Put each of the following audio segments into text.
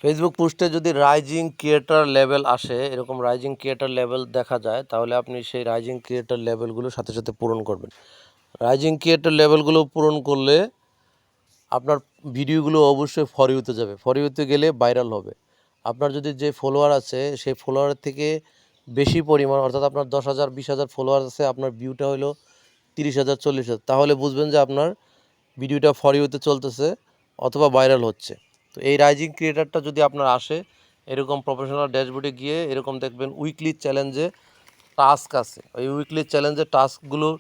Facebook পোস্টে যদি rising creator level আসে, এরকম রাইজিং ক্রিয়েটর লেভেল দেখা যায়, তাহলে আপনি সেই রাইজিং ক্রিয়েটর লেভেলগুলো সাথে সাথে পূরণ করবেন। রাইজিং ক্রিয়েটর লেভেলগুলো পূরণ করলে আপনার ভিডিওগুলো অবশ্যই ফর ইউতে যাবে। ফর ইউতে গেলে ভাইরাল হবে। আপনার যদি যে ফলোয়ার আছে সেই ফলোয়ারের থেকে বেশি পরিমাণ, অর্থাৎ আপনার 10,000 20,000 ফলোয়ার আছে, আপনার ভিউটা হলো 30,000 40,000, তাহলে বুঝবেন যে আপনার ভিডিওটা ফর ইউতে চলতেছে অথবা ভাইরাল হচ্ছে। তো এই রাইজিং ক্রিয়েটারটা যদি আপনার আসে, এরকম প্রফেশনাল ড্যাশবোর্ডে গিয়ে এরকম দেখবেন উইকলি চ্যালেঞ্জে টাস্ক আছে। ওই উইকলি চ্যালেঞ্জের টাস্কগুলোর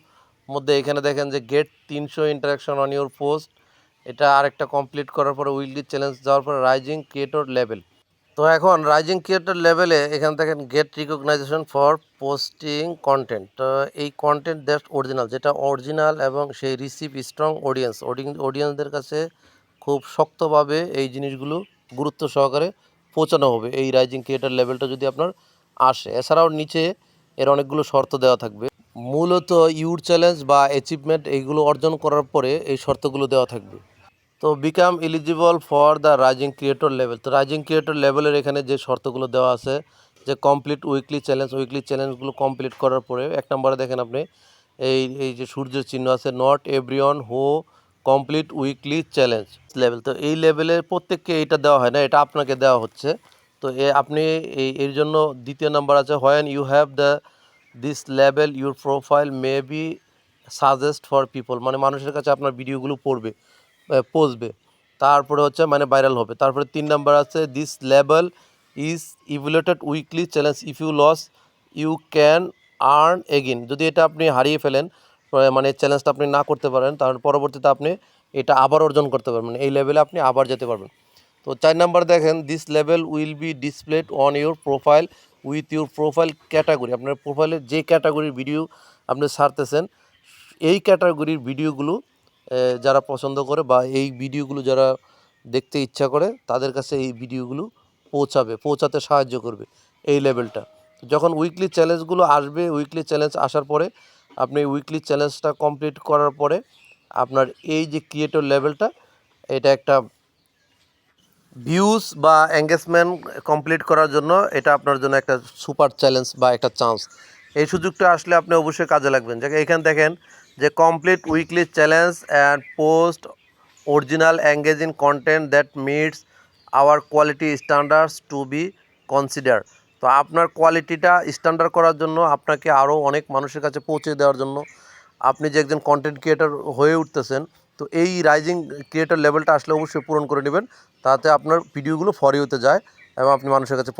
মধ্যে এখানে দেখেন যে get 300 interaction on your post, এটা আরেকটা কমপ্লিট করার পরে উইকলি চ্যালেঞ্জ যাওয়ার পরে রাইজিং ক্রিয়েটর লেভেল। তো এখন রাইজিং ক্রিয়েটর লেভেলে এখানে দেখেন get recognition for posting content. তো এই কন্টেন্ট দ্যাট অরিজিনাল, যেটা অরিজিনাল এবং সেই রিসিভ স্ট্রং অডিয়েন্স, অডিয়েন্সদের কাছে খুব শক্তভাবে এই জিনিসগুলো গুরুত্ব সহকারে পৌঁছানো হবে এই রাইজিং ক্রিয়েটর লেভেলটা যদি আপনার আসে। এছাড়াও নিচে এর অনেকগুলো শর্ত দেওয়া থাকবে। মূলত ইউর চ্যালেঞ্জ বা অ্যাচিভমেন্ট এইগুলো অর্জন করার পরে এই শর্তগুলো দেওয়া থাকবে। তো become eligible for the rising creator level. তো রাইজিং ক্রিয়েটর লেভেলের এখানে যে শর্তগুলো দেওয়া আছে, যে কমপ্লিট উইকলি চ্যালেঞ্জগুলো কমপ্লিট করার পরে 1 নম্বরে দেখেন আপনি এই যে সূর্যের চিহ্ন আছে, not everyone who complete weekly challenge level. তো এই লেভেলের প্রত্যেককে এইটা দেওয়া হয় না, এটা আপনাকে দেওয়া হচ্ছে। তো আপনি এর জন্য 2য় নাম্বার আছে, when you have this level your profile may be suggest for people, মানে মানুষের কাছে আপনার ভিডিওগুলো পৌঁছবে, তারপরে হচ্ছে মানে ভাইরাল হবে। তারপরে 3 নাম্বার আছে, this level is evaluated weekly challenge, if you lose you can earn again. যদি এটা আপনি হারিয়ে ফেলেন, মানে চ্যালেঞ্জটা আপনি না করতে পারেন, তাহলে পরবর্তীতে আপনি এটা আবার অর্জন করতে পারবেন, এই লেভেলে আপনি আবার যেতে পারবেন। তো 4 নাম্বার দেখেন, this level will be displayed on your profile with your profile category. আপনার প্রোফাইলে যে ক্যাটাগরির ভিডিও আপনি ছাড়তেছেন, এই ক্যাটাগরির ভিডিওগুলো যারা পছন্দ করে বা এই ভিডিওগুলো যারা দেখতে ইচ্ছা করে, তাদের কাছে এই ভিডিওগুলো পৌঁছাতে সাহায্য করবে এই লেভেলটা। যখন উইকলি চ্যালেঞ্জগুলো আসবে, উইকলি চ্যালেঞ্জ আসার পরে আপনি উইকলি চ্যালেঞ্জটা কমপ্লিট করার পরে আপনার এই যে ক্রিয়েটর লেভেলটা, এটা একটা ভিউজ বা এঙ্গেজমেন্ট কমপ্লিট করার জন্য এটা আপনার জন্য একটা সুপার চ্যালেঞ্জ বা একটা চান্স। এই সুযোগটা আসলে আপনি অবশ্যই কাজে লাগবেন। যে এখানে দেখেন যে complete weekly challenge and post original engaging content that meets our quality standards to be consider. তো আপনার কোয়ালিটিটা স্ট্যান্ডার্ড করার জন্য, আপনাকে আরও অনেক মানুষের কাছে পৌঁছে দেওয়ার জন্য, আপনি যে একজন কন্টেন্ট ক্রিয়েটর হয়ে উঠতেছেন, তো এই রাইজিং ক্রিয়েটর লেভেলটা আসলে অবশ্যই পূরণ করে নেবেন, তাতে আপনার ভিডিওগুলো ফর ইউতে যায় এবং আপনি মানুষের কাছে